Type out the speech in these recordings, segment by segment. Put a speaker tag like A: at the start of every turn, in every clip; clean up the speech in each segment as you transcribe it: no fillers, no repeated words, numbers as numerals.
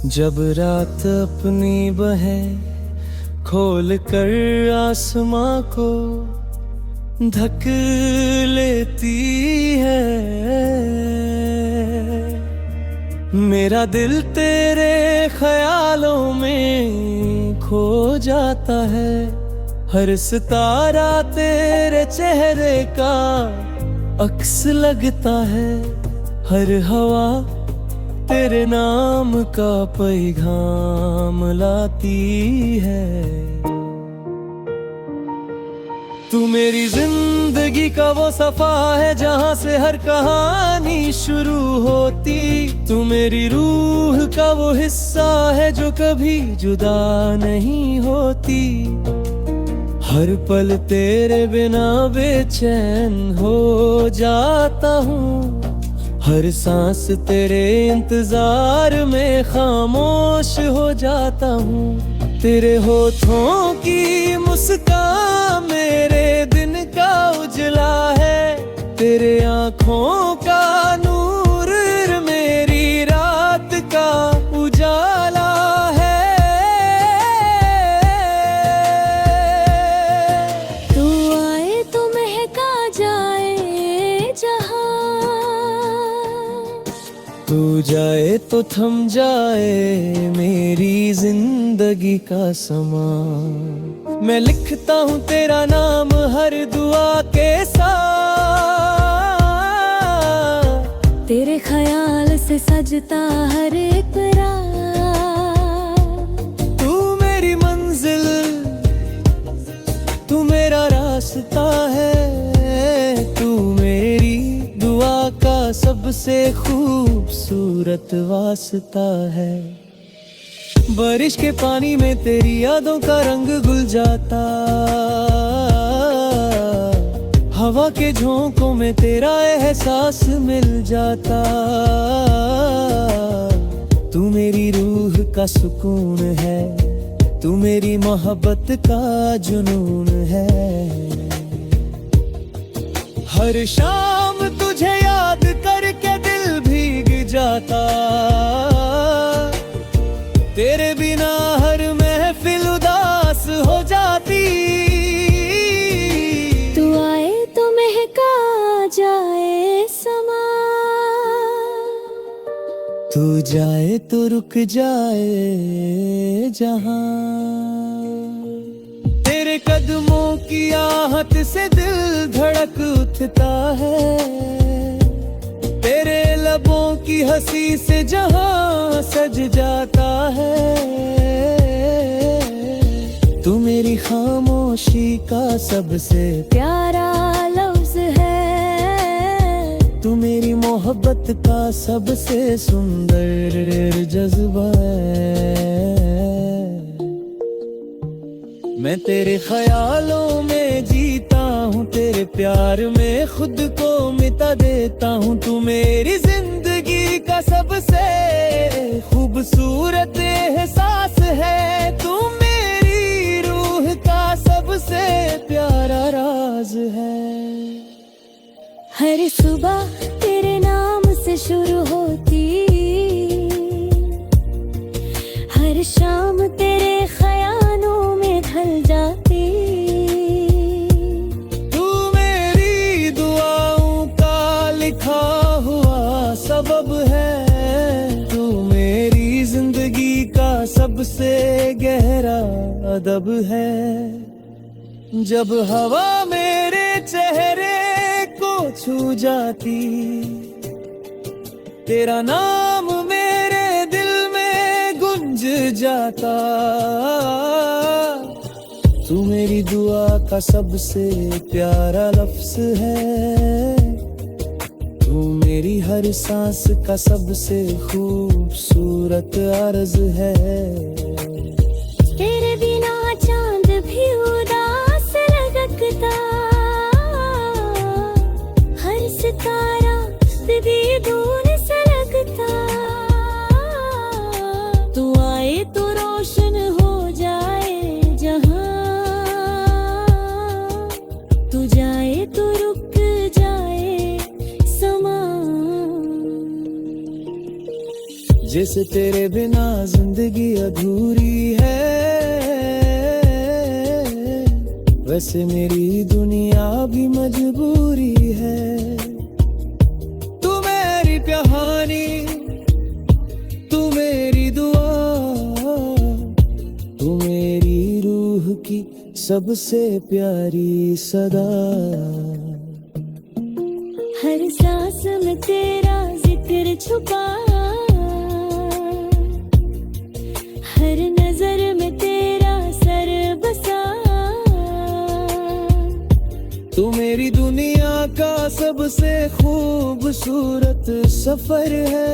A: जब रात अपनी बहे खोल कर आसमां को ढक लेती है, मेरा दिल तेरे ख्यालों में खो जाता है। हर सितारा तेरे चेहरे का अक्स लगता है, हर हवा तेरे नाम का पैगाम लाती है। तू मेरी जिंदगी का वो सफा है जहाँ से हर कहानी शुरू होती। तू मेरी रूह का वो हिस्सा है जो कभी जुदा नहीं होती। हर पल तेरे बिना बेचैन हो जाता हूँ, हर सांस तेरे इंतजार में खामोश हो जाता हूँ। तेरे होठों की मुस्कान मेरे दिन का उजला है, तेरे आँखों का नूर मेरी रात का उजाला है।
B: तू आए तो महका जाए जहां,
A: तू जाए तो थम जाए मेरी जिंदगी का समा। मैं लिखता हूँ तेरा नाम हर दुआ के साथ,
B: तेरे ख्याल से सजता हर एक रात।
A: तू मेरी मंजिल, तू मेरा रास्ता है, तू मेरी दुआ का सबसे खूबसूरत वास्ता है। बारिश के पानी में तेरी यादों का रंग घुल जाता, हवा के झोंकों में तेरा एहसास मिल जाता। तू मेरी रूह का सुकून है, तू मेरी मोहब्बत का जुनून है। हर शाम तुझे याद करके दिल भीग जाता, तेरे बिना हर महफिल उदास हो जाती।
B: तू आए तो महका जाए समा,
A: तू जाए तो रुक जाए जहां। तेरे कदमों की आहट से दिल धड़क उठता है, तेरे लबों की हंसी से जहां सज जाता है। तू मेरी खामोशी का सबसे
B: प्यारा लफ्ज है,
A: तू मेरी मोहब्बत का सबसे सुंदर जज्बा है। मैं तेरे ख्यालों में जीता हूँ, तेरे प्यार में खुद को मिटा देता हूँ। तू मेरी जिंदगी का सबसे खूबसूरत एहसास है, तू मेरी रूह का सबसे प्यारा राज है।
B: हर सुबह तेरे नाम से शुरू होती, हर शाम तेरे ख्यालों में ढल जाती।
A: तू मेरी दुआओं का लिखा हुआ सबब है, तू मेरी जिंदगी का सबसे गहरा अदब है। जब हवा मेरे चेहरे को छू जाती, तेरा नाम मेरे दिल में गूंज जाता। तू मेरी दुआ का सबसे प्यारा लफ्ज है, तू मेरी हर सांस का सबसे खूबसूरत अर्ज है।
B: तेरे बिना चांद भी उदास लगता, हर सितारा भी दूर से लगता। तू आए तो रोशन हो जाए जहां, तू जाए तो रुक जाए समा।
A: जैसे तेरे बिना जिंदगी अधूरी है, वैसे मेरी दुनिया भी मजबूरी है। तू मेरी कहानी, तू मेरी दुआ, तू मेरी रूह की सबसे प्यारी सदा।
B: हर सांस में तेरा जिक्र छुपा, हर नजर में तेरा सर बसा।
A: तू मेरी दुनिया का सबसे खूबसूरत सफर है,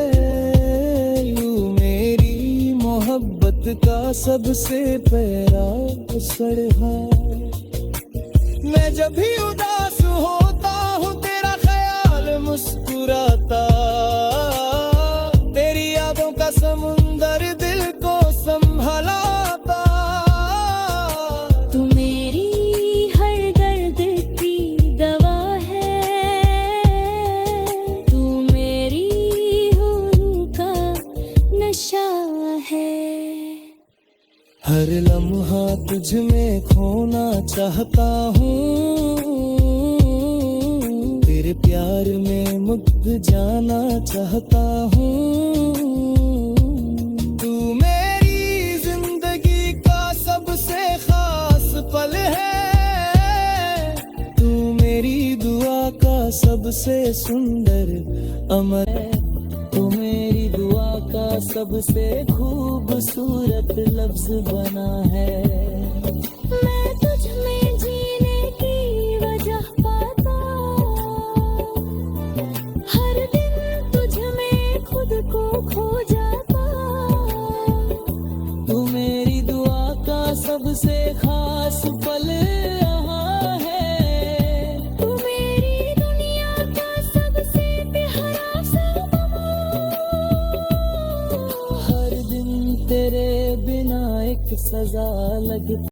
A: यूं मेरी मोहब्बत का सबसे प्यारा असर है। मैं जब भी उदास होता हूँ तेरा ख्याल मुस्कुराता, तेरी यादों का समुंदर दिल को संभलाता।
B: तू मेरी हर दर्द की दवा है, तू मेरी रूह का नशा है।
A: हर लम्हा तुझ में खोना चाहता हूँ, तेरे प्यार में मुग्ध जाना चाहता हूँ। तू मेरी जिंदगी का सबसे खास पल है, तू मेरी दुआ का सबसे सुंदर अमर है। तू मेरी दुआ का सबसे खूबसूरत लफ्ज बना है।
B: मैं तुझ में जीने की वजह पाता, हर दिन तुझ में खुद को खो जाता।
A: तू मेरी दुआ का सबसे खास पल यहाँ है,
B: तू मेरी दुनिया का सबसे प्यारा समा।
A: हर दिन तेरे बिना एक सजा लगती।